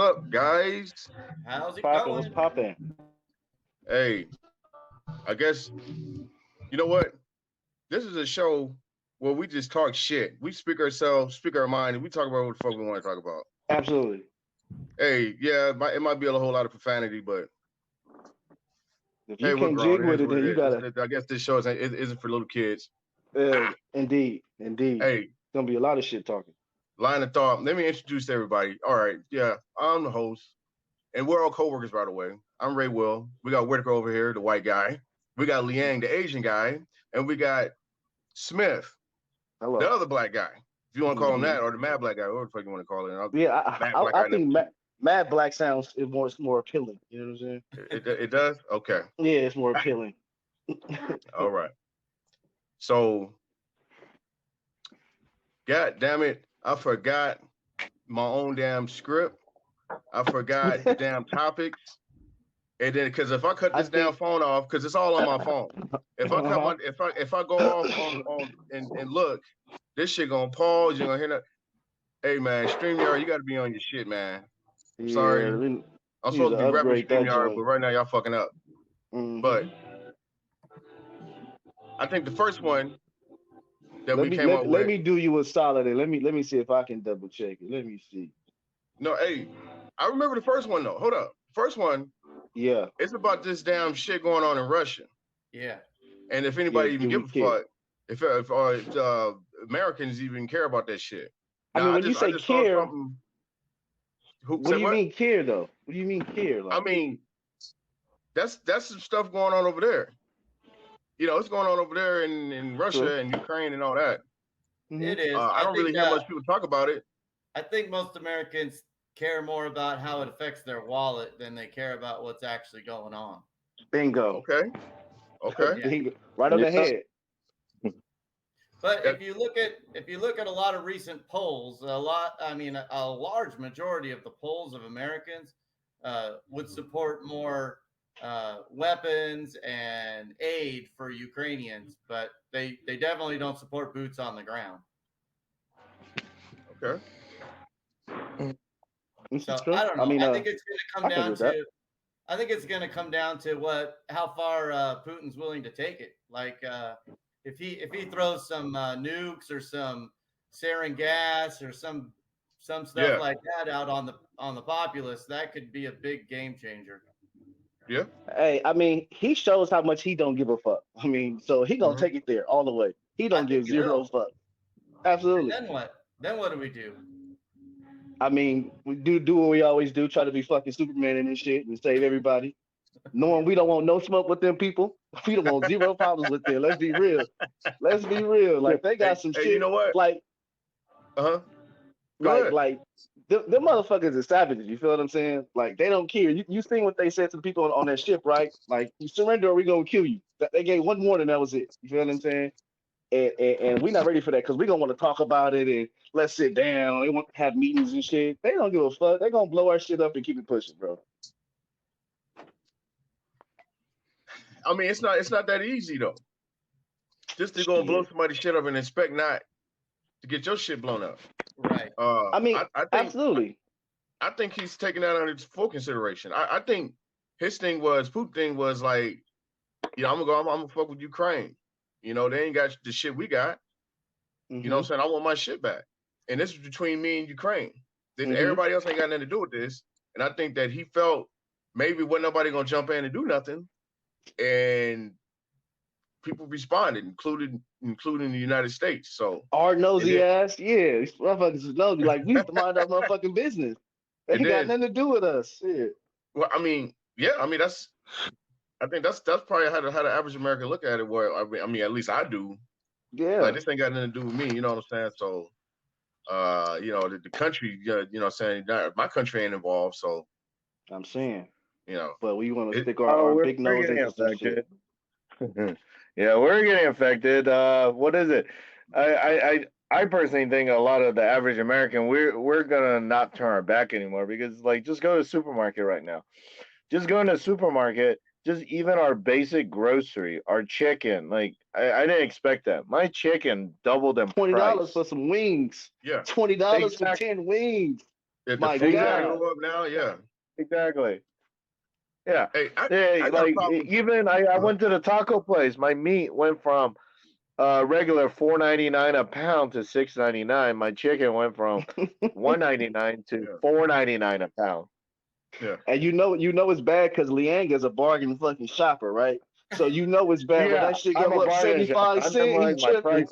up, guys? How's it Popping? What's going? popping? Hey, I guess you know what? This is a show where we just talk shit. We speak ourselves, speak our mind, and we talk about what the fuck we want to talk about. Absolutely. Hey, yeah, it might be a whole lot of profanity, but If you hey, we're can't jig grown. It with is it, what then it you is. gotta. I guess this show isn't for little kids. Indeed. Hey, Gonna be a lot of shit talking. line of thought. Let me introduce everybody. All right, yeah, I'm the host, and we're all coworkers, by the way. I'm Ray Will. We got Whitaker over here, the white guy. We got Liang, the Asian guy, and we got Smith, the Hello. other black guy. If you want to call him Mm-hmm. that, or the mad black guy, whatever the fuck you want to call it. Yeah, Mad black guy. I think Mad Black sounds more appealing. You know what I'm saying? It does? Okay. Yeah, it's more appealing. All right. So, God damn it, I forgot my own damn script. I forgot the damn topics. And then, because if I cut this damn phone off, because it's all on my phone. If I cut my, if I go off on and look, this shit gonna pause. You're gonna hear that. Hey man, StreamYard, you got to be on your shit, man. Yeah, Sorry, I'm supposed to be repping StreamYard, but right now y'all fucking up. Mm-hmm. But I think the first one that we came up with. Let me do you a solid. Let me see if I can double check it. Let me see. No, hey, I remember the first one though. Hold up, first one. Yeah, it's about this damn shit going on in Russia. Yeah. And if anybody even give a fuck, if Americans even care about that shit. Now, I mean, when you say care, what do you mean care though? What do you mean care? Like, I mean, that's some stuff going on over there. You know, it's going on over there in Russia and Ukraine and all that. Mm-hmm. It is. I don't really hear much people talk about it. I think most Americans care more about how it affects their wallet than they care about what's actually going on. Bingo. Okay. Bingo. Right on the head. But if you look at a lot of recent polls, a large majority of the polls of Americans would support more weapons and aid for Ukrainians, but they definitely don't support boots on the ground. Okay. So I don't know. I think it's going to come down to. I think it's going to come down to how far Putin's willing to take it. Like if he throws some nukes or some sarin gas or some stuff like that out on the populace, that could be a big game changer. Yeah. Hey, I mean, he shows how much he don't give a fuck. I mean, so he gonna take it there all the way. He don't give zero fuck. Absolutely. And then what? Then what do we do? I mean, we do what we always do, try to be fucking Superman and this shit and save everybody. Knowing we don't want no smoke with them people. We don't want zero problems with them. Let's be real. Like they got some shit. You know what? Like, like them motherfuckers are savages. You feel what I'm saying? Like they don't care. You seen what they said to the people on that ship, right? Like, you surrender or we gonna kill you. They gave one warning, that was it. You feel what I'm saying? And we're not ready for that because we're gonna want to talk about it and let's sit down. They want to have meetings and shit. They don't give a fuck. They're gonna blow our shit up and keep it pushing, bro. I mean, it's not that easy though. Just to go and blow somebody's shit up and expect not to get your shit blown up. Right. I mean, I think, absolutely. I think he's taking that under full consideration. I think Putin's thing was like, you know, I'm gonna fuck with Ukraine. You know, they ain't got the shit we got. Mm-hmm. You know what I'm saying? I want my shit back. And this is between me and Ukraine. Then everybody else ain't got nothing to do with this. And I think that he felt maybe wasn't nobody gonna jump in and do nothing. And people responded, including the United States. So our nosy ass, yeah, these motherfuckers is nosy. Like, we used to mind our motherfucking business. They ain't got nothing to do with us. Yeah. Well, I mean, I think that's probably how the average American look at it. Where I mean, at least I do. Yeah. Like, this ain't got nothing to do with me. You know what I'm saying? So, you know, the country, you know what I'm saying? My country ain't involved. So, I'm saying. You know, but we want to stick our big nose into some shit. Yeah, we're getting affected. What is it? I personally think a lot of the average American, we're gonna not turn our back anymore because, like, just go to the supermarket right now. Just go in the supermarket. Just even our basic grocery, our chicken. Like, I didn't expect that. My chicken doubled in price. $20 for some wings. Yeah, $20 for 10 wings. If My the fees God. go up now, yeah. Exactly. Yeah. Hey, I got a like problem. even I went to the taco place. My meat went from regular $4.99 a pound to $6.99. My chicken went from $1.99 to $4.99 a pound. Yeah. And you know it's bad because Leanne is a bargain fucking shopper, right? So you know it's bad when that shit I'm go a up bargain shopper. 75 I'm cents. like He my tripping.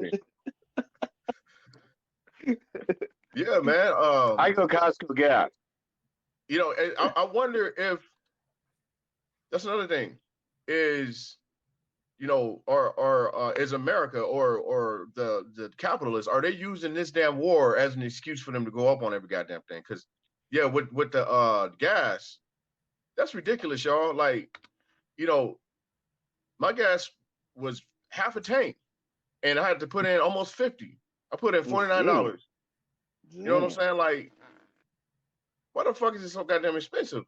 pricing. Yeah, man. I go Costco gas. You know, I wonder if that's another thing is, you know, or is America or the capitalists, are they using this damn war as an excuse for them to go up on every goddamn thing? Because yeah, with the gas, that's ridiculous, y'all. Like, you know, my gas was half a tank and I had to put in almost 50. I put in $49. You know what I'm saying? Like, why the fuck is it so goddamn expensive?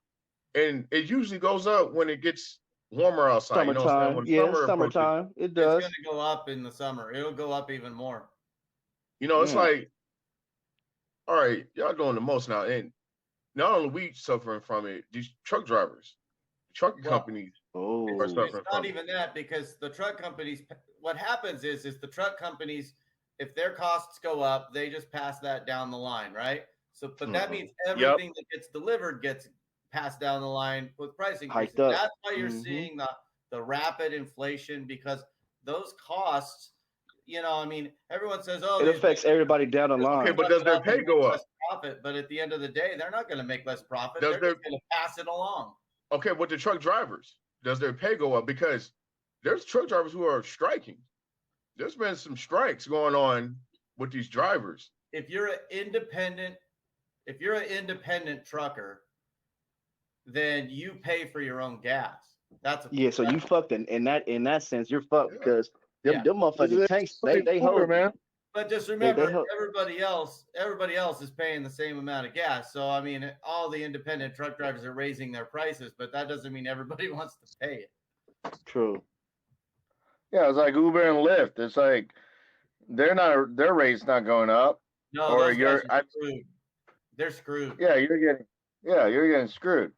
And it usually goes up when it gets warmer outside. Summertime. You know what I'm saying? When yeah, summer approaches, summertime. It does. It's going to go up in the summer. It'll go up even more. you know, it's like, all right, y'all doing the most now. And not only we suffering from it, these truck drivers, trucking companies are suffering it's not even that, because the truck companies, what happens is the truck companies, if their costs go up, they just pass that down the line, right? So, but that means everything that gets delivered gets passed down the line with price increases. That's why you're seeing the rapid inflation, because those costs, you know, I mean, everyone says, oh, it affects everybody down the line. Okay, but does their pay go up? Profit, but at the end of the day, they're not going to make less profit. They're just going to pass it along. Okay, with the truck drivers, does their pay go up? Because there's truck drivers who are striking. There's been some strikes going on with these drivers. If you're an independent trucker, then you pay for your own gas. So you fucked in that sense. You're fucked because them motherfucking tanks they hold, man. But just remember, everybody else is paying the same amount of gas. So I mean, all the independent truck drivers are raising their prices, but that doesn't mean everybody wants to pay it. True. Yeah, it's like Uber and Lyft. It's like their rate's not going up. No, or those guys are screwed. They're screwed. Yeah, you're getting screwed.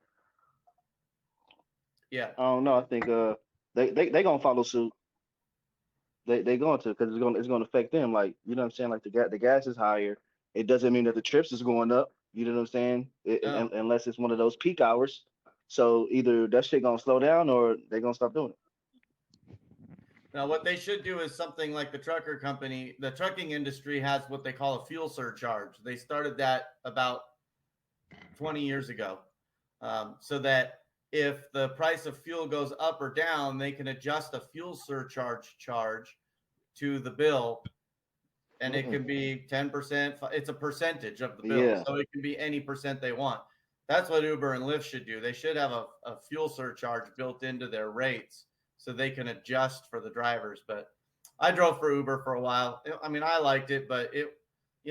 Yeah. I don't know. I think they gonna follow suit. They going to, because it's gonna affect them. Like, you know what I'm saying? Like the gas is higher. It doesn't mean that the trips is going up. You know what I'm saying? Unless it's one of those peak hours. So either that shit gonna slow down or they gonna stop doing it. Now, what they should do is something like the trucking industry has what they call a fuel surcharge. They started that about 20 years ago, so that if the price of fuel goes up or down, they can adjust a fuel surcharge charge to the bill, and it can be 10%. It's a percentage of the bill, so it can be any percent they want. That's what Uber and Lyft should do. They should have a fuel surcharge built into their rates so they can adjust for the drivers. But I drove for Uber for a while. I mean, I liked it, but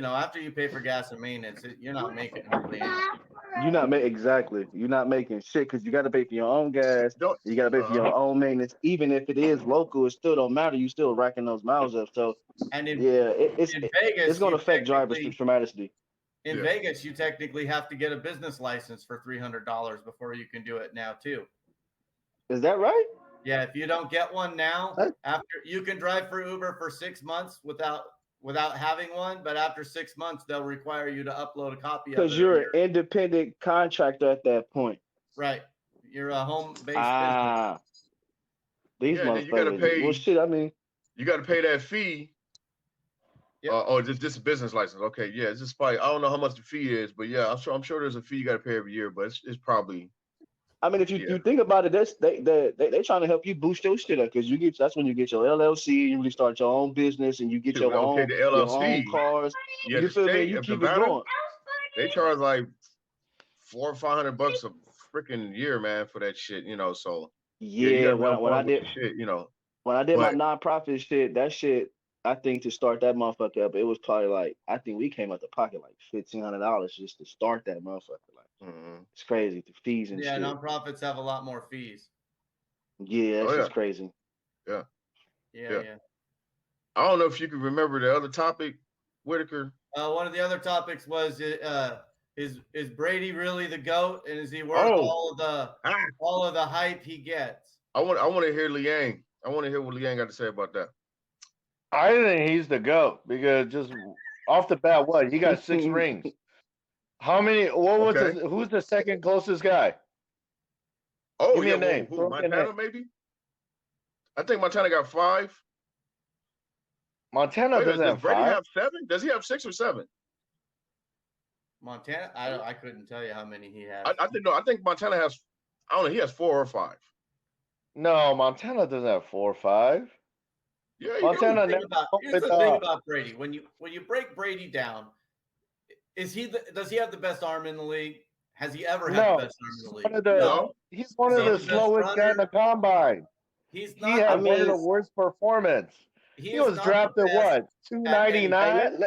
after you pay for gas and maintenance, you're not making hardly anything. You're not making shit, because you got to pay for your own gas. You got to pay for your own maintenance. Even if it is local, it still don't matter. You still racking those miles up. So in Vegas, it's going to affect drivers tremendously. In Vegas, you technically have to get a business license for $300 before you can do it now too. Is that right? Yeah, if you don't get one now, after you can drive for Uber for 6 months without having one, but after 6 months they'll require you to upload a copy of it. Because you're an independent contractor at that point. Right. You're a home-based business. These motherfuckers. You gotta pay, well, shit, I mean, you got to pay that fee. Yep. Just a business license. Okay, yeah, it's just probably, I don't know how much the fee is, but yeah, I'm sure there's a fee you got to pay every year, but it's probably. I mean, if you think about it, they trying to help you boost your shit up, because that's when you get your LLC, you really start your own business, and you get your own cars. Yeah, you feel me? You keep it going. They charge like $400 or $500 a freaking year, man, for that shit. So when I did shit, when I did my nonprofit shit, that shit, I think to start that motherfucker up, it was probably like, I think we came out the pocket like $1,500 just to start that motherfucker. Like, it's crazy, the fees and shit. Yeah, nonprofits have a lot more fees. Yeah, that's just crazy. Yeah. Yeah. I don't know if you can remember the other topic, Whitaker. One of the other topics was Is Brady really the GOAT, and is he worth all of the hype he gets? I want to hear Liang. I want to hear what Liang got to say about that. I think he's the GOAT because just off the bat, what he got 6 rings. How many? What was who's the second closest guy? Oh, give me a name. Who, Montana, maybe? I think Montana got 5. Montana doesn't have 5. Does Brady have 7? Does he have 6 or 7? Montana, I couldn't tell you how many he has. I think Montana has. I don't know. He has 4 or 5. No, Montana doesn't have 4 or 5. Yeah, Montana. Here's the thing about Brady. When you break Brady down, does he have the best arm in the league? Has he ever had the best arm in the league? No. He's one of the slowest guys in the combine. He's not. He had one of the worst performance. He was drafted 299.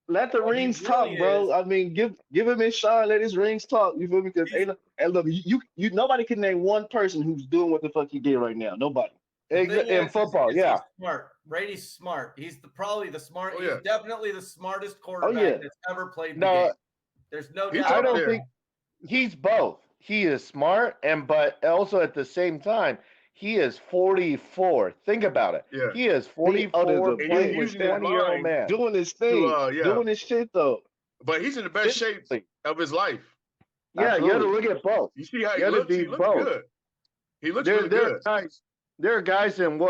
Let the rings talk, bro. I mean, give him his shine. Let his rings talk. You feel me? Because look, you nobody can name one person who's doing what the fuck he did right now. Nobody. In football, he's smart. Brady's smart. He's probably the smart. He's definitely the smartest quarterback that's ever played the game. There's no doubt. I don't think he's both. He is smart, but also at the same time, he is 44. Think about it. Yeah. He is 44, playing with 20-year-old man. Doing his thing. Doing his shit, though. But he's in the best shape of his life. Yeah, you got to look at both. You see how he looks? He looks good. He looks really good. There are guys in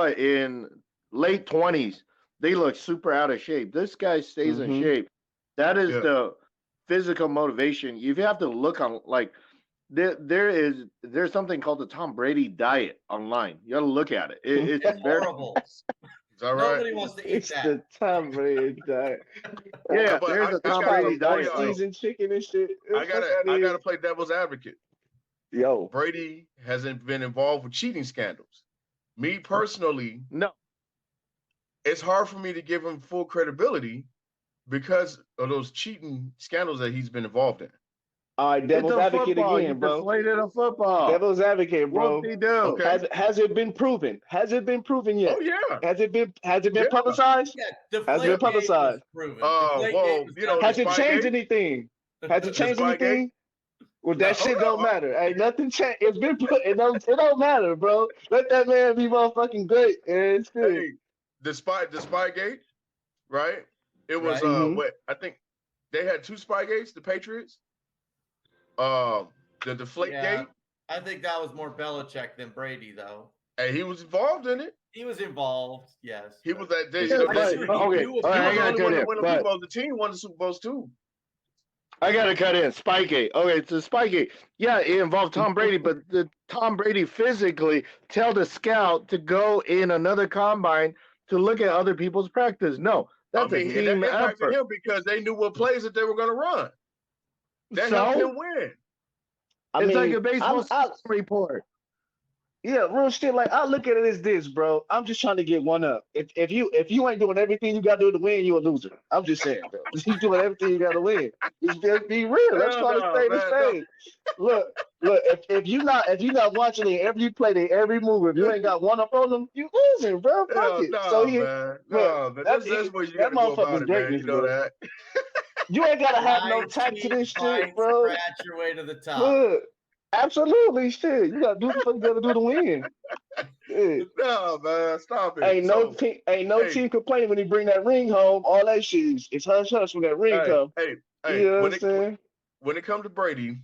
late 20s. They look super out of shape. This guy stays in shape. That is the physical motivation. You have to look on there's something called the Tom Brady diet online. You got to look at it. It's horrible. Is that right? Nobody wants to eat that. The Tom Brady diet. Yeah, there's a Tom Brady diet. Seasoned chicken and shit. I gotta play devil's advocate. Yo, Brady hasn't been involved with cheating scandals. Me personally, no. It's hard for me to give him full credibility because of those cheating scandals that he's been involved in. All right, devil's advocate again, bro. Played in a football. Devil's advocate, bro. What'd he do? Okay. Has it been proven? Has it been proven yet? Oh yeah. Has it been publicized? Yeah, has it been publicized? Has it changed anything? Has it changed anything? Well, that shit don't matter. Ain't nothing changed. It's been put. It don't matter, bro. Let that man be motherfucking great. It's good. Hey, the Spygate, right? It was what I think they had 2 Spygates, the Patriots. The Deflategate. I think that was more Belichick than Brady, though. And he was involved in it. He was involved, yes. He was that day. The team won the Super Bowls too. I gotta cut in. Spygate. Okay, it's a Spygate. Yeah, it involved Tom Brady, but the Tom Brady physically tell the scout to go in another combine to look at other people's practice. No, that's a team effort. Him because they knew what plays that they were going to run. That helped him win. It's like a baseball report. Yeah, real shit. Like I look at it as this, bro. I'm just trying to get one up. If you ain't doing everything you got to do to win, you a loser. I'm just saying, bro. You doing everything you got to win. Just be real. Let's try to stay the same. Look. If you not watching it every play, every move, if you ain't got one up on them, you losing, bro. Fuck it. That's where you got to go about it, man. You know that. You ain't gotta have no tact to this shit, bro. Scratch your way to the top. Look. Absolutely, shit. You gotta do what you gotta do to win. Yeah. No, man, stop it. Ain't no team complaining when he bring that ring home. All that shit it's hush when that ring come. Hey, you know what I'm saying? When it comes to Brady,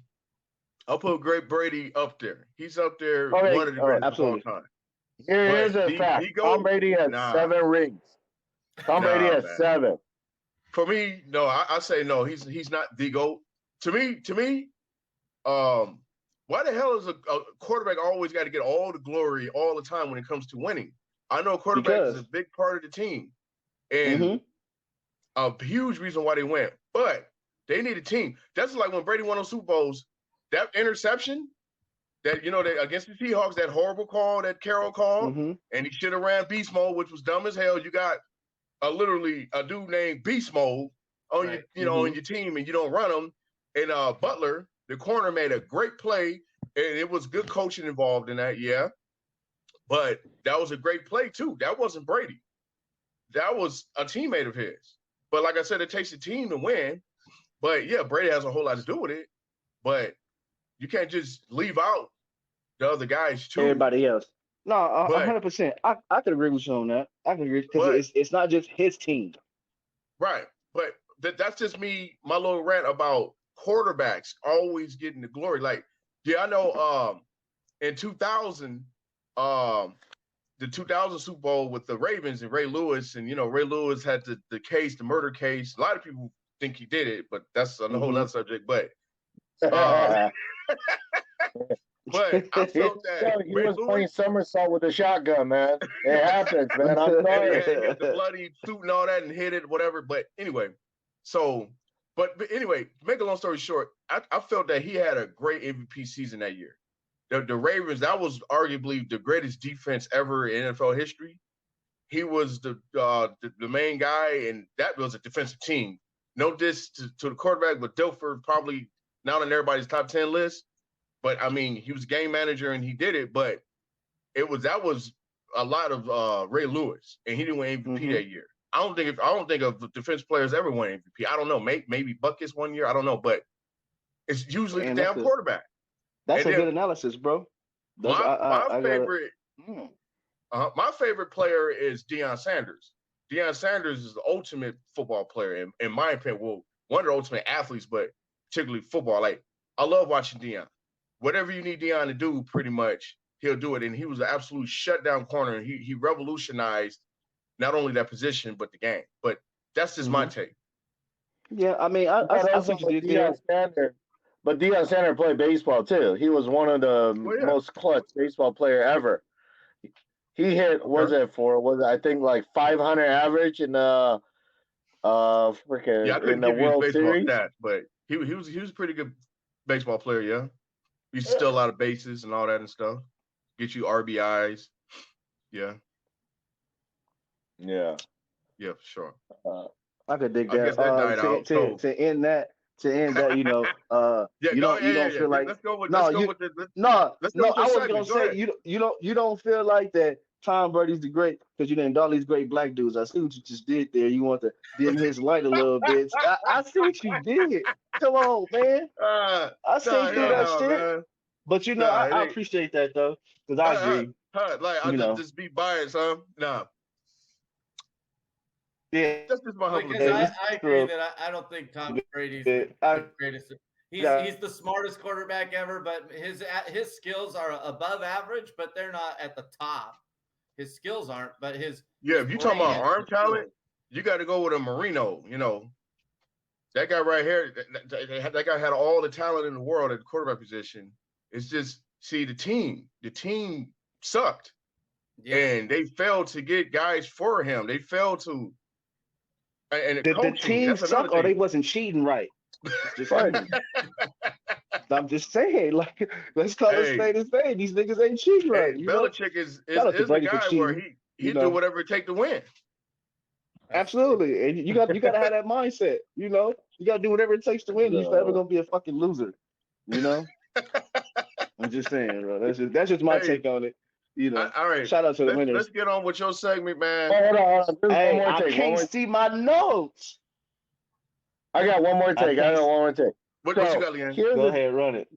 I'll put Great Brady up there. He's up there, one of the greatest of all time. Here's a fact: Tom Brady has 7 rings. Tom Brady has 7. For me, no, I say no. He's not the GOAT. To me, why the hell is a quarterback always got to get all the glory all the time when it comes to winning? I know quarterback is a big part of the team and a huge reason why they win, but they need a team. That's like when Brady won those Super Bowls, that interception that, against the Seahawks, that horrible call that Carroll called, and he should have ran beast mode, which was dumb as hell. You got literally a dude named Beast Mode on on your team and you don't run him. And Butler, the corner, made a great play, and it was good coaching involved in that, but that was a great play too. That wasn't Brady. That was a teammate of his. But like I said, it takes a team to win. But yeah, Brady has a whole lot to do with it. But you can't just leave out the other guys too. Everybody else. No, 100%. I could agree with you on that. I can agree because it's not just his team. Right. But that's just me, my little rant about quarterbacks always getting the glory. Like, yeah, I know in 2000, the 2000 Super Bowl with the Ravens and Ray Lewis, and Ray Lewis had the murder case. A lot of people think he did it, but that's a whole other subject. But but I felt that he was playing somersault with a shotgun, man. It happens, man. I'm sorry. He got the bloody suit and all that and hit it, whatever. But anyway, but anyway, to make a long story short, I felt that he had a great MVP season that year. The Ravens, that was arguably the greatest defense ever in NFL history. He was the main guy, and that was a defensive team. No diss to the quarterback, but Dilfer probably not on everybody's top 10 list. But I mean, he was game manager and he did it. But that was a lot of Ray Lewis, and he didn't win MVP that year. I don't think of defense players ever won MVP. I don't know. Maybe Buckets one year. I don't know, but it's usually the damn quarterback. That's a good analysis, bro. My favorite player is Deion Sanders. Deion Sanders is the ultimate football player, in my opinion. Well, one of the ultimate athletes, but particularly football. Like, I love watching Deion. Whatever you need Deion to do, pretty much, he'll do it. And he was an absolute shutdown corner, and he revolutionized not only that position, but the game. But that's just my take. Yeah, I mean, I think you did Deion Sanders. But Deion Sanders played baseball too. He was one of the most clutch baseball player ever. He hit I think like 500 average in the in the World Series. Stats, but he was a pretty good baseball player. Yeah, he used to steal a lot of bases and all that and stuff. Get you RBIs. Yeah. Yeah, for sure. I could dig that. To end that, you don't feel like I was gonna say you don't feel like that Tom Brady's the great because you named all these great black dudes. I see what you just did there. You want to dim his light a little bit. I see what you did. Come on, man. I see through that shit. Man. But I appreciate that though, because I agree. I just be biased, huh? Nah. Yeah, that's just my humble because I agree that I don't think Tom Brady's the greatest. He's the smartest quarterback ever, but his skills are above average, but they're not at the top. His skills aren't, but his if you talking about arm talent, you got to go with a Marino. That guy right here, that guy had all the talent in the world at the quarterback position. It's just the team sucked, and they failed to get guys for him. They failed to. And the team sucked, or they wasn't cheating right. Just I'm just saying, like, let's call it spade a spade. These niggas ain't cheating right. Belichick is the guy where he do whatever it take to win. Absolutely, and you got to have that mindset. You got to do whatever it takes to win. You're never gonna be a fucking loser. I'm just saying, bro. That's just my take on it. All right. Shout out to the winners. Let's get on with your segment, man. Hold on. Hey, I can't see my notes. I got one more take. What you got, Leanne? Go ahead, run it.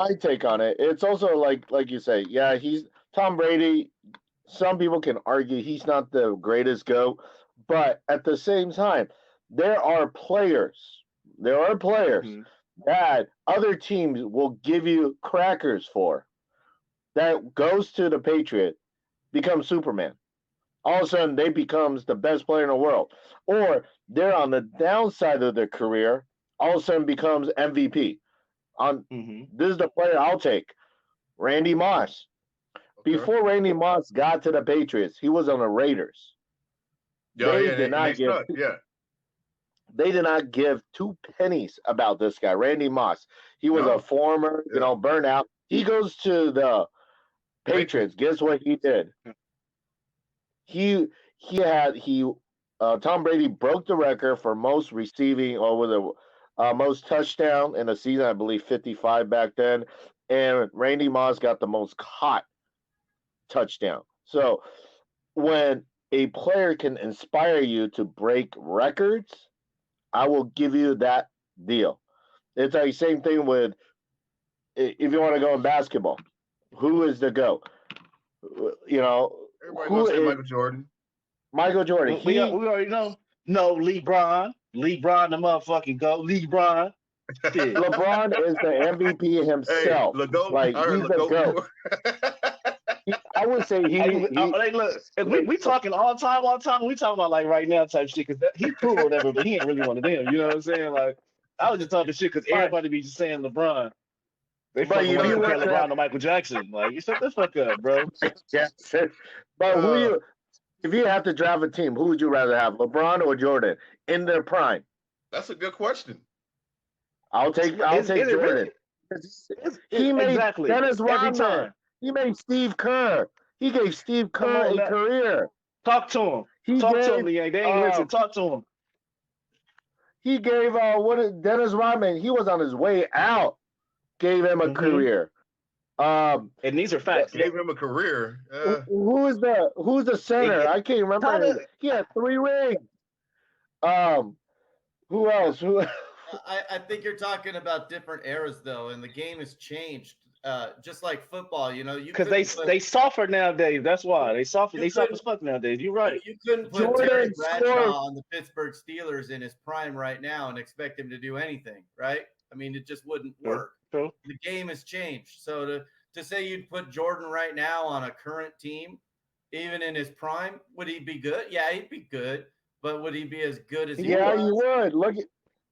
My take on it. It's also like you say, yeah, he's Tom Brady. Some people can argue he's not the greatest GOAT, but at the same time, there are players that other teams will give you crackers for. That goes to the Patriot, becomes Superman. All of a sudden, they becomes the best player in the world. Or they're on the downside of their career, all of a sudden becomes MVP. This is the player I'll take, Randy Moss. Okay. Before Randy Moss got to the Patriots, he was on the Raiders. They did not give two pennies about this guy, Randy Moss. He was a former, burnout. He goes to the Patriots. Guess what he did? Tom Brady broke the record for most receiving over the most touchdown in a season. I believe 55 back then, and Randy Moss got the most caught touchdown. So when a player can inspire you to break records, I will give you that deal. It's like same thing with if you want to go in basketball, who is the GOAT? You know, everybody gonna say Michael Jordan. Michael Jordan. We already know. No, LeBron. LeBron, the motherfucking GOAT. LeBron. LeBron is the MVP himself. Hey, LeGoat. Like he's the GOAT. I would say look, we talking all time. We talking about like right now type shit because he proved whatever, but he ain't really one of them. You know what I'm saying? Like I was just talking shit because everybody be just saying LeBron. They fucking want to compare LeBron to Michael Jackson. Like you shut the fuck up, bro. Yes. But if you have to draft a team, who would you rather have, LeBron or Jordan in their prime? That's a good question. I'll take Jordan. He made Dennis Rodman. He made Steve Kerr. He gave Steve Kerr a career. Talk to him. Talk to him, Leanne. They ain't listen. Talk to him. He gave Dennis Rodman. He was on his way out. Gave him a career. And these are facts. Gave him a career. Who's the center? I can't remember. He had 3 rings. Who else? I think you're talking about different eras though, and the game has changed. Just like football, you know, because they suffer nowadays. That's why they suffer. They suffer as fuck nowadays. You're right. You couldn't put Terry Bradshaw on the Pittsburgh Steelers in his prime right now and expect him to do anything, right? I mean, it just wouldn't work. True. The game has changed. So to say you'd put Jordan right now on a current team, even in his prime, would he be good? Yeah, he'd be good, but would he be as good as he was? Yeah, he would. Look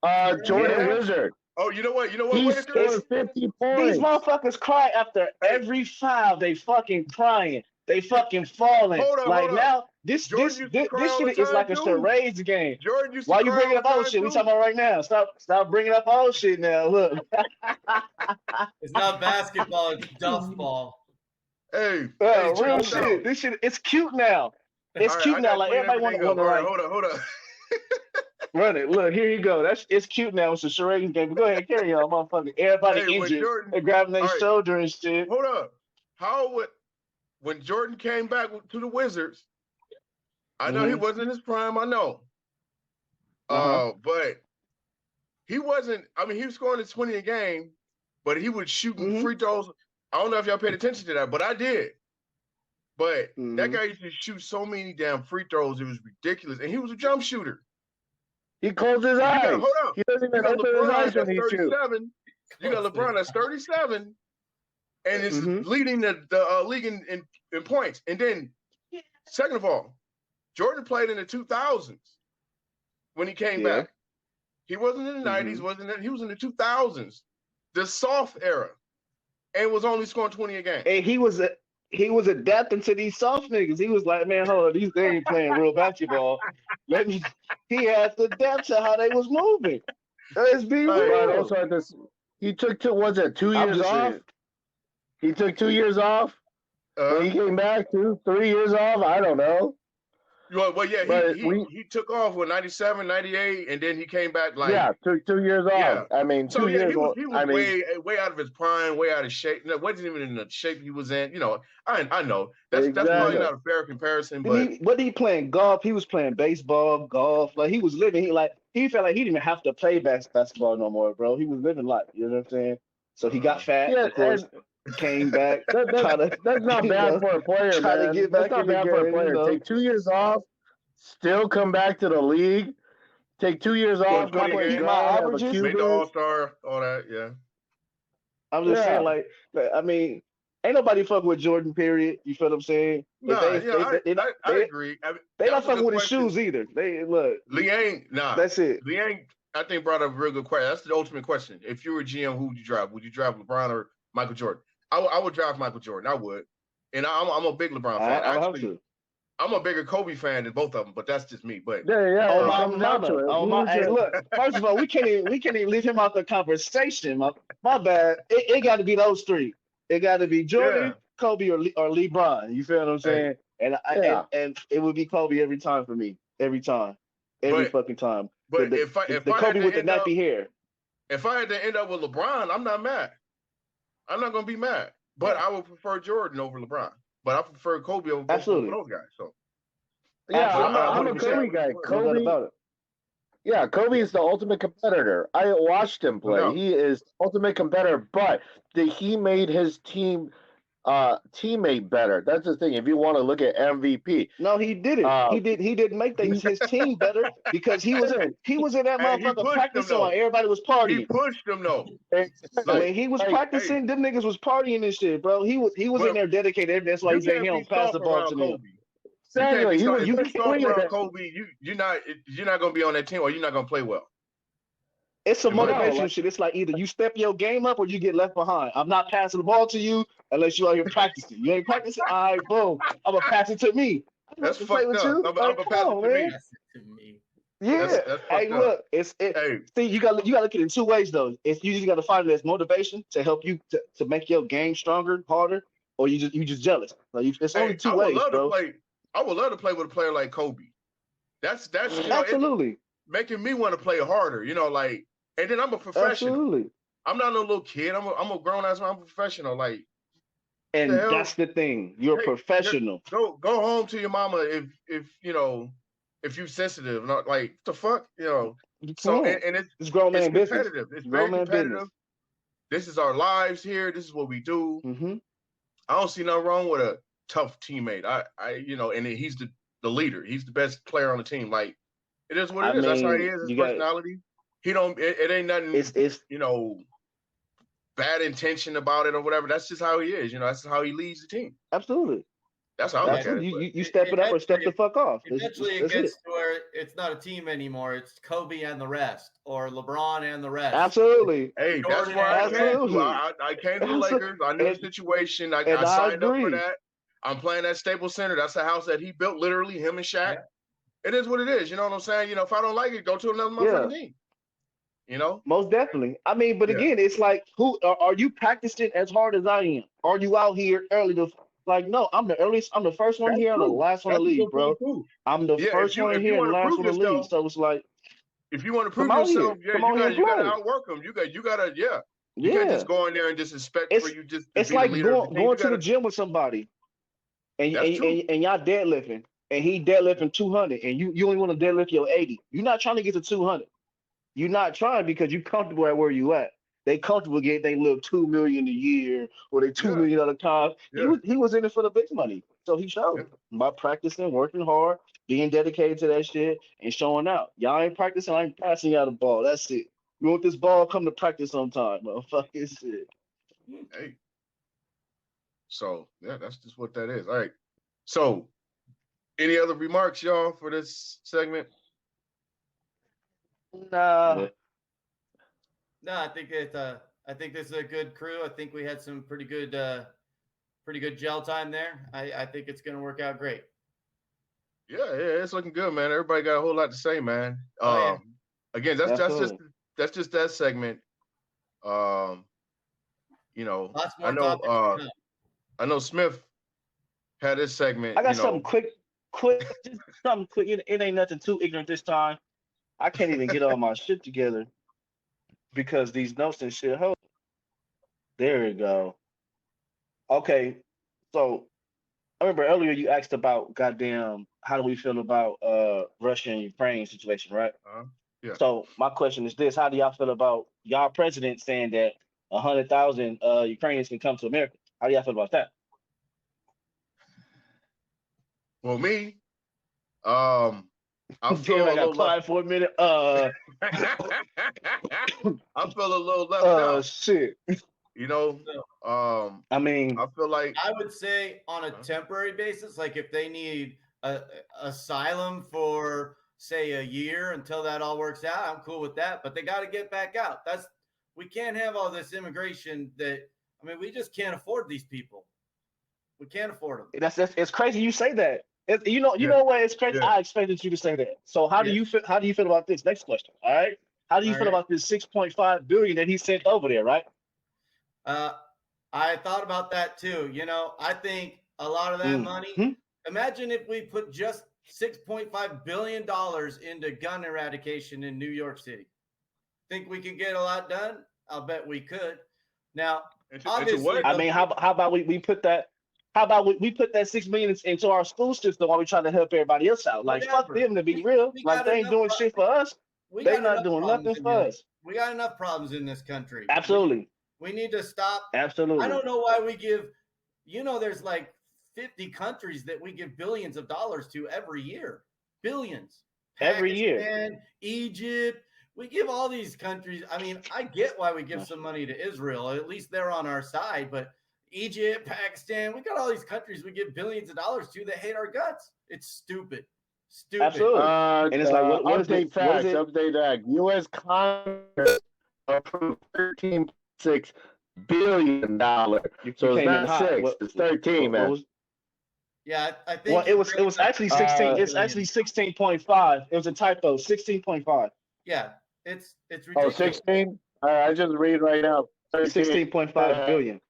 at Jordan Wizard. Oh, you know what? He scored 50 points. These motherfuckers cry after every foul. They fucking crying. They fucking falling. Hold on. Now this shit is like a charades game. Jordan used to Why you bringing up old shit? We talking about right now. Stop bringing up old shit now. Look. It's not basketball. It's dustball. Hey, real shit. This shit. It's cute now. It's cute now. Like everybody want to like. Hold on. Run it. Look, here you go. It's cute now. It's a charade game. But go ahead, carry on, motherfucker. Everybody injured. They're grabbing their shoulder and shit. Hold up. When Jordan came back to the Wizards, I know he wasn't in his prime. I know. But he wasn't. I mean, he was scoring 20 a game, but he was shooting free throws. I don't know if y'all paid attention to that, but I did. But that guy used to shoot so many damn free throws. It was ridiculous. And he was a jump shooter. He closed his eyes. Hold up. He doesn't even open his eyes when he shoots. You got LeBron that's 37 and is leading the league in points. And then, second of all, Jordan played in the 2000s when he came back. He wasn't in the 90s, he was in the 2000s, the soft era, and was only scoring 20 a game. And he was adapting to these soft niggas. He was like, man, hold on, they ain't playing real basketball. He had to adapt to how they was moving. Let's be real. Also, he took 2 years off? He took 2 years off. He came back 3 years off. I don't know. Well, yeah, he took off with 97, 98, and then he came back took 2 years off. I mean, 2 years. He was way out of his prime, way out of shape. No, wasn't even in the shape he was in. You know, I know that's probably not a fair comparison. But he playing golf? He was playing baseball, golf. Like he was living. He felt like he didn't even have to play basketball no more, bro. He was living life. You know what I'm saying? So he got fat. Of course. Came back. That's not bad for a player, man. That's not bad for a player. Take 2 years off, still come back to the league. Take 2 years off, go play golf, make the All-Star, all that. Yeah. I'm just saying, like, I mean, ain't nobody fucking with Jordan. Period. You feel what I'm saying? I agree. They not fucking with his shoes either. They look. Liang, That's it. Liang, I think brought up a real good question. That's the ultimate question. If you were a GM, who would you draft? Would you draft LeBron or Michael Jordan? I would draft Michael Jordan. I would, and I'm a big LeBron fan. Actually, I'm a bigger Kobe fan than both of them, but that's just me. But Hey, look. First of all, we can't even leave him out the conversation. My bad. It got to be those three. It got to be Jordan, Kobe, or LeBron. You feel what I'm saying? And it would be Kobe every time for me. Every time, fucking time. But if Kobe with the nappy hair. If I had to end up with LeBron, I'm not mad. I'm not gonna be mad, but I would prefer Jordan over LeBron. But I prefer Kobe over both of those guys. So I'm a Kobe guy. Kobe, Yeah, Kobe is the ultimate competitor. I watched him play. No. He is ultimate competitor, but he made his teammate better. That's the thing. If you want to look at MVP, No, he didn't. He didn't make his team better because he was in that motherfucker practicing while everybody was partying. He pushed them though. When he was practicing, them niggas was partying and shit, bro. He was in there dedicated. That's why he said he don't pass the ball to them. Exactly. You can't around Kobe. You're not gonna be on that team, or you're not gonna play well. It's a motivational shit. It's like either you step your game up or you get left behind. I'm not passing the ball to you unless you out here practicing. You ain't practicing? All right, boom. I'm gonna pass it to me. That's fucked up. I'm gonna pass it to me. Yeah. That's hey, look, see, you gotta look at it in two ways though. It's you just gotta find it as motivation to help you to make your game stronger, harder, or you just jealous. Like it's only two ways, bro. I would love to play with a player like Kobe. That's absolutely making me want to play harder. Like, and then I'm a professional. Absolutely. I'm not no little kid. I'm a grown ass man. I'm a professional. Like, and that's the thing. You're a professional. Go home to your mama if you're sensitive. Not like the fuck, So and it's grown man competitive. Business. It's very competitive. This is our lives here. This is what we do. Mm-hmm. I don't see nothing wrong with a tough teammate. And he's the leader. He's the best player on the team. Like, it is what it is. That's how he is. His personality. He don't. It ain't nothing. It's bad intention about it or whatever. That's just how he is. That's how he leads the team. Absolutely. That's how I look at it. You step it up or step the fuck off. Eventually, it gets to where it's not a team anymore. It's Kobe and the rest, or LeBron and the rest. Absolutely. Hey, that's why I came to the Lakers. I knew the situation. I signed up for that. I'm playing at Staples Center. That's the house that he built, literally, him and Shaq. Yeah. It is what it is. You know what I'm saying? If I don't like it, go to another motherfucking team. Most definitely. I mean, but again, it's like, who are you practicing as hard as I am? Are you out here early to? Like, no, I'm the earliest. I'm the first one here. I'm the last one to leave, bro. I'm the first one here and the last one to leave. So it's like, if you want to prove yourself, you gotta outwork them. You gotta, You can't just go in there and just expect for you just. It's like going to the gym with somebody, and y'all deadlifting, and he deadlifting 200, and you only want to deadlift your 80. You're not trying to get to 200. You're not trying because you're comfortable at where you at. They comfortable getting they live $2 million a year or they $2 million at a time. Yeah. He was in it for the big money. So he showed by practicing, working hard, being dedicated to that shit, and showing out. Y'all ain't practicing, I ain't passing y'all the ball. That's it. You want this ball, come to practice on time, motherfucking shit. Hey. So that's just what that is. All right. So any other remarks, y'all, for this segment? Nah. No, I think this is a good crew. I think we had some pretty good gel time there. I think it's gonna work out great. Yeah, it's looking good, man. Everybody got a whole lot to say, man. Again, that's just that segment. I know Smith had his segment. I got something quick, just something quick. It ain't nothing too ignorant this time. I can't even get all my shit together because these notes and shit. Hold. There we go. Okay, so I remember earlier you asked about goddamn how do we feel about Russia and Ukraine situation, right? Yeah. So my question is this: how do y'all feel about y'all president saying that 100,000 Ukrainians can come to America? How do y'all feel about that? Well, me, I feel I got quiet for a minute. I feel a little left out. Shit. I mean, I feel like I would say on a temporary basis, like if they need asylum for say a year until that all works out, I'm cool with that. But they got to get back out. We can't have all this immigration we just can't afford these people. We can't afford them. It's crazy you say that. You know what? It's crazy. Yeah. I expected you to say that. So how do you feel? How do you feel about this? Next question. All right. How do you feel about this $6.5 billion that he sent over there? Right. I thought about that too. I think a lot of that money. Imagine if we put just $6.5 billion into gun eradication in New York City. Think we could get a lot done? I'll bet we could. Now, obviously, how about we put that? How about we put that $6 million into our school system while we trying to help everybody else out? Like, fuck them, to be real. Like, they ain't doing shit for us. They're not doing nothing for us. We got enough problems in this country. Absolutely. We need to stop. Absolutely. I don't know why we give, there's like 50 countries that we give billions of dollars to every year. Billions. Every year. Egypt. We give all these countries. I mean, I get why we give some money to Israel. At least they're on our side. But Egypt, Pakistan, we got all these countries we give billions of dollars to that hate our guts. It's stupid. Stupid. Absolutely. And it's like, what is it? Update that. U.S. Congress approved $13.6 billion. So it's not 6. It's 13, man. Yeah, I think. Well, it was actually 16. It's actually 16.5. It was a typo. 16.5. Yeah, it's ridiculous. Oh, 16? I just read right now. 16.5 billion.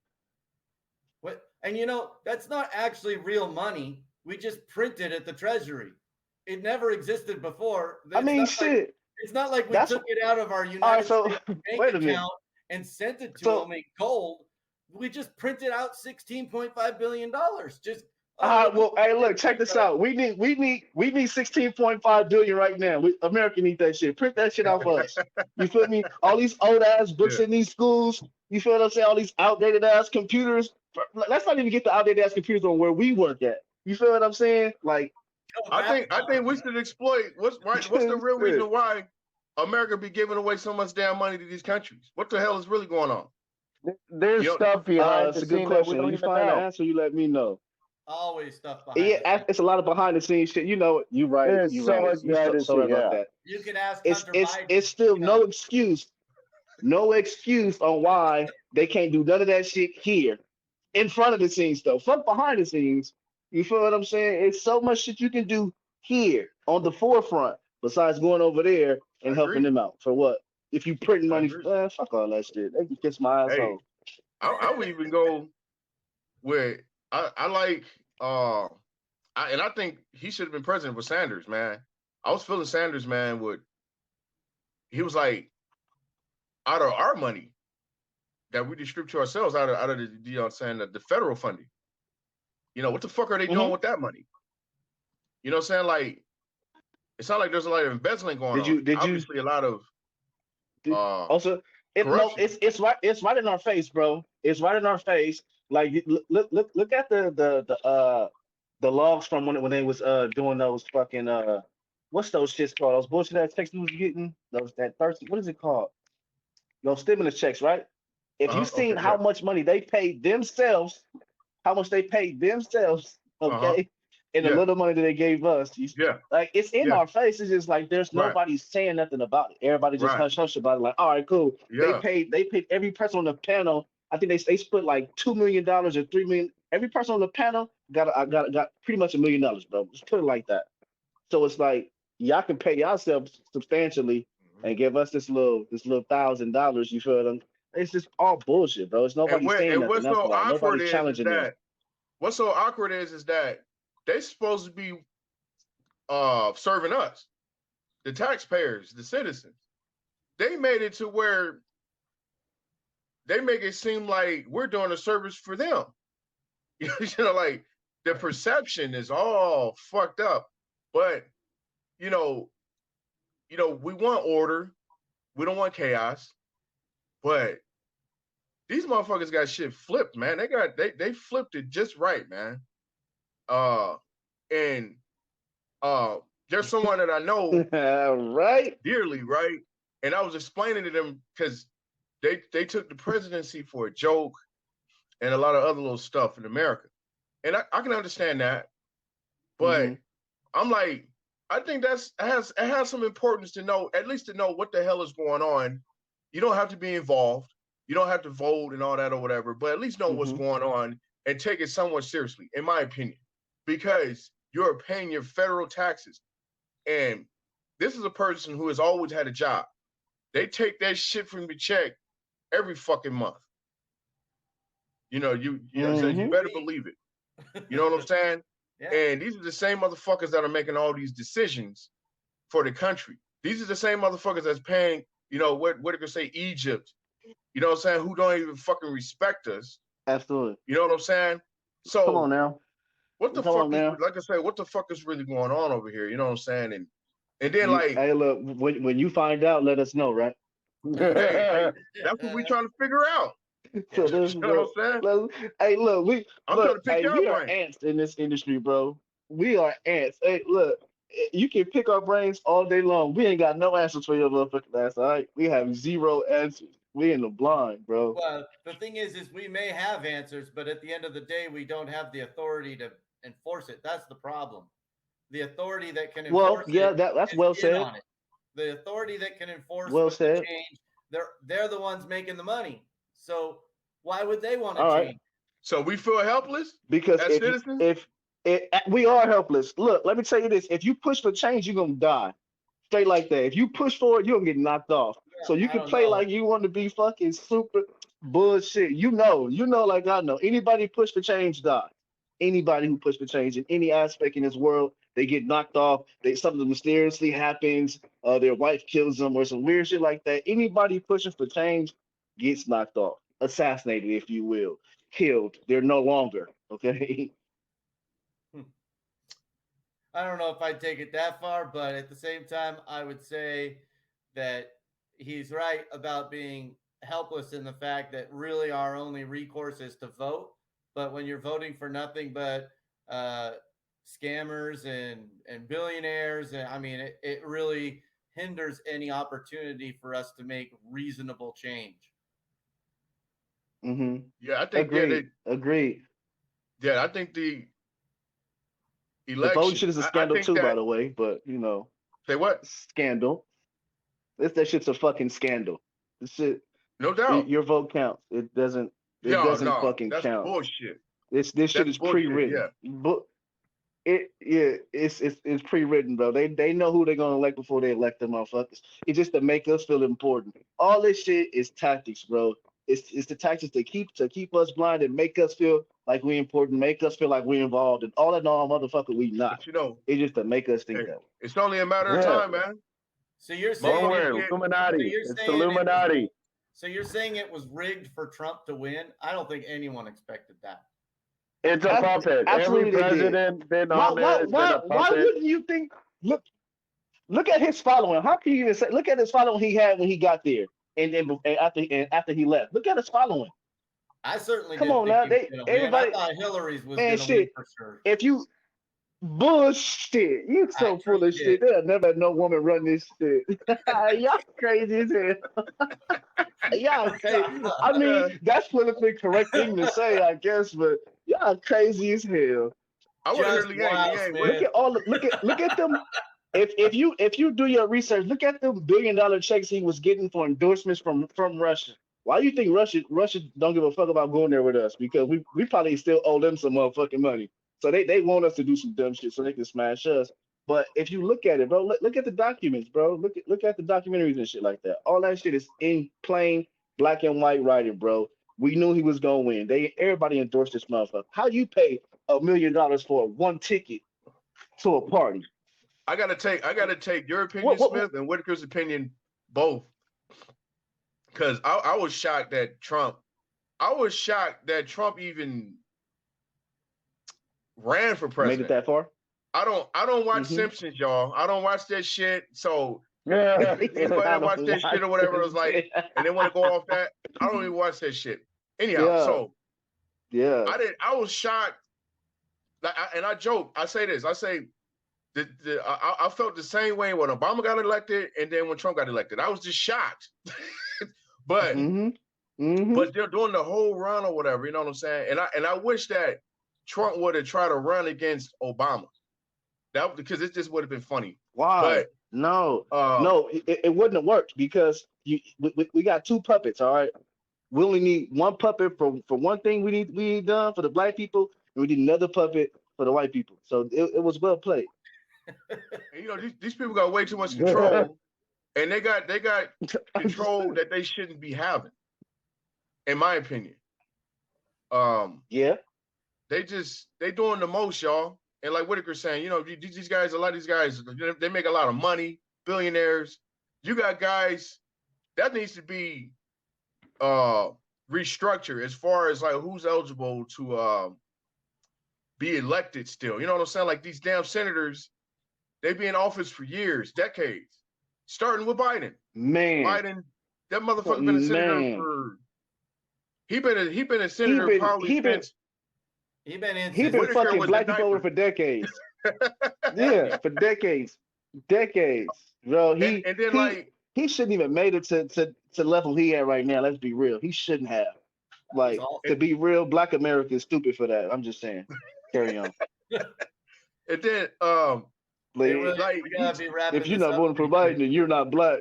What? And that's not actually real money. We just printed at the Treasury. It never existed before. Shit. It's not like we took it out of our United States bank account and sent it to them in gold. We just printed out $16.5 billion. Just well, hey, look, check this out. We need 16.5 billion right now. America need that shit. Print that shit off us. You feel me? All these old ass books in these schools. You feel what I'm saying? All these outdated ass computers. Let's not even get the outdated ass computers on where we work at. You feel what I'm saying? Like, I think we should exploit what's the real reason why America be giving away so much damn money to these countries. What the hell is really going on? There's stuff behind the scenes. It's a good question. When you find the answer, you let me know. Always stuff behind. It's a lot of behind the scenes shit. You're right. There's Sorry about that. You can ask. It's still no excuse on why they can't do none of that shit here, in front of the scenes though. Fuck behind the scenes. You feel what I'm saying? It's so much shit you can do here on the forefront besides going over there and helping them out. For what? If you print money, fuck all that shit. They can kiss my asshole. I would even go with I like and I think he should have been president with Sanders, man. I was feeling Sanders, man, he was like, out of our money that we distribute to ourselves, out of the you know what I'm saying, the federal funding. What the fuck are they doing with that money? You know what I'm saying? Like, it's not like there's a lot of embezzling going on. Obviously, a lot of it's right in our face, bro. It's right in our face. Like, look at the logs from when they was doing those fucking what's those shits called? Those bullshit ass checks we was getting. What is it called? Those stimulus checks, right? If you seen how much money they paid themselves, okay, and the little money that they gave us, like, it's in our face. It's just like there's nobody saying nothing about it. Everybody just hush about it. Like, all right, cool. They paid every person on the panel. I think they split like $2 million or $3 million. Every person on the panel got pretty much $1 million, bro. Just put it like that. So it's like y'all can pay yourselves substantially and give us this little $1,000. You feel them? It's just all bullshit, bro. It's nobody saying nothing. Nobody's challenging that. What's so awkward is that they're supposed to be serving us, the taxpayers, the citizens. They made it to where they make it seem like we're doing a service for them. Like, the perception is all fucked up. But we want order. We don't want chaos. But these motherfuckers got shit flipped, man. They flipped it just right, man. And there's someone that I know right dearly, right? And I was explaining to them because they took the presidency for a joke and a lot of other little stuff in America. And I can understand that. But I'm like, I think it has some importance to know, at least to know what the hell is going on. You don't have to be involved. You don't have to vote and all that or whatever, but at least know what's going on and take it somewhat seriously, in my opinion, because you're paying your federal taxes. And this is a person who has always had a job. They take that shit from the check every fucking month. You better believe it. You know what I'm saying? Yeah. And these are the same motherfuckers that are making all these decisions for the country. These are the same motherfuckers that's paying, what they could say, Egypt, you know what I'm saying, who don't even fucking respect us. Absolutely. You know what I'm saying? So come on now. What the fuck is, like I say, what the fuck is really going on over here? You know what I'm saying? And And then like, hey, look, when you find out, let us know, right? hey, that's what we trying to figure out. So this, You know what I'm saying? hey, look, I'm trying to pick your we are brain. ants in this industry, bro. We are ants. Hey, look, you can pick our brains all day long. We ain't got no answers for your motherfucking ass, all right? We have zero answers. We in the blind, bro. Well, the thing is we may have answers, but at the end of the day, we don't have the authority to enforce it. That's the problem. The authority that can Well, enforce yeah, it that's is well in said. on it. The authority that can enforce Well what the said. change, they're the ones making the money. So why would they want to All change? right. So we feel helpless Because as citizens? if we are helpless, look, let me tell you this: if you push for change, you're gonna die. Straight like that. If you push for it, you're gonna get knocked off. So you I can don't play know. like you want to be fucking super bullshit. You know, like I know. Anybody push for change die. Anybody who push for change in any aspect in this world, they get knocked off. Something mysteriously happens. Their wife kills them or some weird shit like that. Anybody pushing for change gets knocked off, assassinated, if you will, killed. They're no longer okay. I don't know if I'd take it that far, but at the same time, I would say that he's right about being helpless in the fact that really our only recourse is to vote. But when you're voting for nothing but scammers and billionaires, and I mean, it really hinders any opportunity for us to make reasonable change. Mm-hmm. Yeah, I think Agreed. Yeah, I think the The voting election. shit is a I scandal think too, by that the way. But say what? scandal. That shit's a fucking scandal. This shit, No doubt. your vote counts. It doesn't. It Yeah, doesn't no, fucking that's count. bullshit. This shit That's is bullshit. pre-written. Yeah. But it's pre-written, bro. They know who they're gonna elect before they elect them motherfuckers. It's just to make us feel important. All this shit is tactics, bro. It's the tactics to keep us blind and make us feel like we important, make us feel like we're involved, and all in all, motherfucker, we not. But It's just to make us think hey, that way. it's only a matter of time, man. So you're saying One word, Illuminati. It's the Illuminati. So you're saying it was rigged for Trump to win? I don't think anyone expected that. It's a puppet. Absolutely, Every president been why, on there has been a why puppet. wouldn't you think? Look at his following. How can you even say? Look at his following he had when he got there, and after he left. Look at his following. I certainly Come didn't on think now, he was gonna win. I thought Hillary's was gonna win for sure. If you bullshit, you so full of shit. They'll never had no woman run this shit. Y'all crazy as hell. Y'all crazy. I mean, that's politically correct thing to say, I guess, but y'all crazy as hell. I would have heard Liang. Look at them. If you do your research, look at the $1 billion checks he was getting for endorsements from Russia. Why do you think Russia don't give a fuck about going there with us? Because we probably still owe them some motherfucking money. So they want us to do some dumb shit so they can smash us. But if you look at it, bro, look at the documents, bro. Look at the documentaries and shit like that. All that shit is in plain black and white writing, bro. We knew he was gonna win. Everybody endorsed this motherfucker. How you pay $1 million for one ticket to a party? I gotta take your opinion, Smith, and Whitaker's opinion both. Because I was shocked that Trump even ran for president. Made it that far? I don't watch Simpsons, y'all. I don't watch that shit. So anybody that watch that shit or whatever is like, and they want to go off that, I don't even watch that shit. Anyhow, I was shocked. And I joke. I say this. I say I felt the same way when Obama got elected and then when Trump got elected. I was just shocked. But but they're doing the whole run or whatever, you know what I'm saying? And I wish that Trump would have tried to run against Obama. Because it just would have been funny. Why? But no, it wouldn't have worked because we got two puppets, all right? We only need one puppet for one thing we need done for the black people, and we need another puppet for the white people. So it was well played. You know, these people got way too much control, and they got control that they shouldn't be having, in my opinion. They doing the most, y'all. And like Whitaker's saying, you know, these guys, a lot of these guys, they make a lot of money, billionaires. You got guys that needs to be restructured as far as like who's eligible to be elected still. You know what I'm saying? Like these damn senators, They be in office for years, decades, starting with Biden. Man, Biden, that motherfucker been a senator for. He been a senator probably since. He been fucking black people over for decades. Yeah, for decades, bro. And then he shouldn't even made it to level he at right now. Let's be real. He shouldn't have. Like, to be real, Black America is stupid for that. I'm just saying. Carry on. And then if you're not voting for Biden, then you're not black.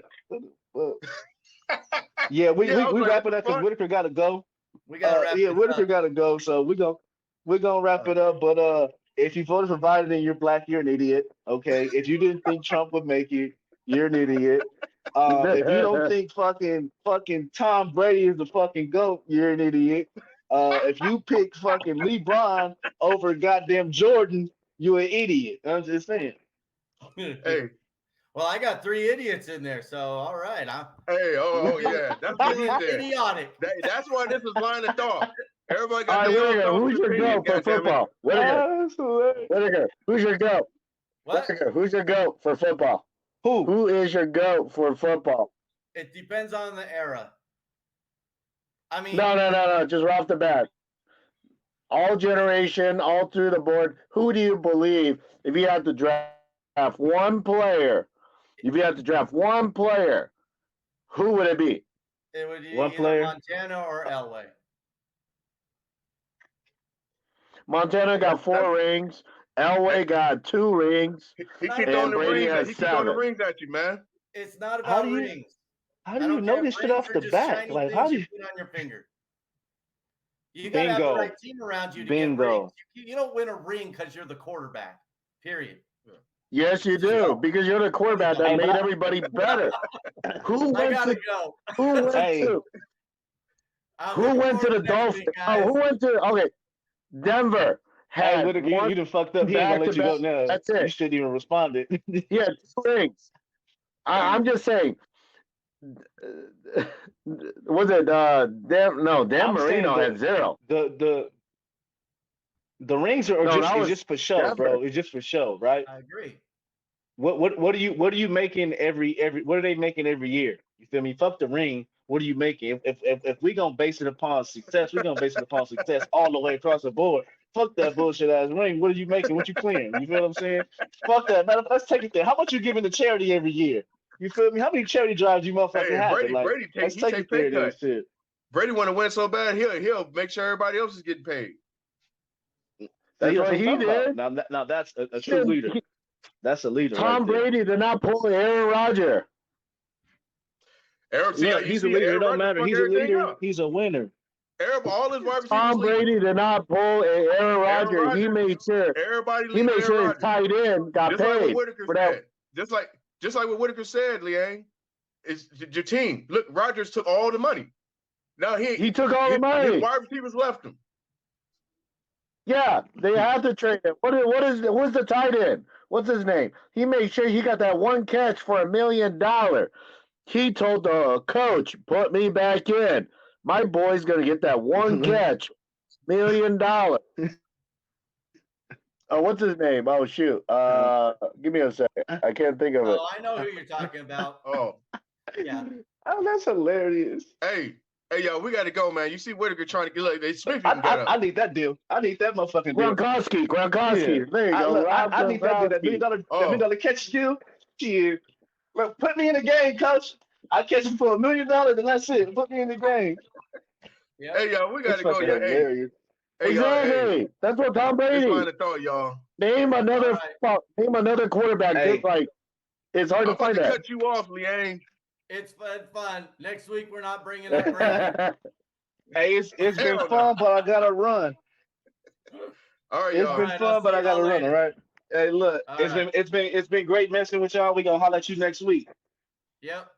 Yeah, we wrap it up because Whitaker got to go. We got to wrap it up. Whitaker got to go, so we're gonna wrap it up. But if you voted for Biden and you're black, you're an idiot. Okay, if you didn't think Trump would make it, you're an idiot. If you don't think fucking Tom Brady is the fucking GOAT, you're an idiot. If you pick fucking LeBron over goddamn Jordan, you're an idiot. I'm just saying. Hey. Well, I got 3 idiots in there, so all right. Yeah, that's what you did. Idiotic. That's why this is line of thought. Everybody got who's your GOAT for football? Whitaker, who's your GOAT? Whitaker, who's your GOAT for football? Who is your GOAT for football? It depends on the era. I mean, no. Just right off the bat, all generation, all through the board. Who do you believe if you had to draft one player? If you had to draft one player, who would it be? It would be one player, Montana or Elway. Montana got 4 rings. Elway got 2 rings. He keep throwing the rings. He keep throwing the rings at you, man. It's not about rings. How do you know this shit off the bat? Like, how do you put on your finger? You gotta have the right team around you to get rings. You don't win a ring because you're the quarterback. Period. Yes, you do, because you're the quarterback that made everybody better. Who went to the Dolphins? Who went to Denver? Hey, Whitaker, you done fucked up. He ain't gonna let you go now. That's it. You shouldn't even responded. Yeah, 2 rings. I'm just saying. Was it Dan Marino had 0. The rings are just for show, bro. It's just for show, right? I agree. What are you making every what are they making every year? You feel me? Fuck the ring. What are you making? If we gonna base it upon success, we're gonna base it upon success all the way across the board. Fuck that bullshit ass ring. What are you making? What you clearing? You feel what I'm saying? Fuck that. Man, let's take it there. How much you giving to charity every year? You feel me? How many charity drives you motherfucking have? Brady take pay cut. Brady want to win so bad, he'll make sure everybody else is getting paid. That's what he did. Now that's a true leader. That's a leader. Tom Brady did not pull Aaron Rodgers. He's a leader. It don't matter. He's a leader. He's a winner. All his wide receivers. Tom Brady did not pull Aaron Rodgers. He made sure. He made sure his tight end got paid for that. Just like what Whitaker said, Liang. It's your team. Look, Rodgers took all the money. Now he took all the money. His wide receivers left him. Yeah, they have to trade him. What's the tight end? What's his name? He made sure he got that one catch for $1 million. He told the coach, "Put me back in. My boy's gonna get that one catch, $1 million." Oh, what's his name? Oh shoot. Give me a second. I can't think of it. Oh, I know who you're talking about. Oh, yeah. Oh, that's hilarious. Hey, yo, we gotta go, man. You see Whitaker trying to get like they Smith. I need that deal. I need that motherfucking deal. Gronkowski. Yeah. There you go. I need that deal. That $1 million catch deal. Shit. Look, put me in the game, coach. I catch him for $1 million, and that's it. Put me in the game. Yeah. Hey, yo, we gotta go. Hilarious. Hey, exactly. That's what Tom Brady. Line of thought, y'all. Name another quarterback. Hey. Just it's hard to find that. Cut you off, Liang. It's fun. Next week we're not bringing up Brady. Hey, it's been fun, but I gotta run. All right, it's been fun, but I gotta run. All right. Hey, look, it's been great messing with y'all. We gonna holler at you next week. Yep.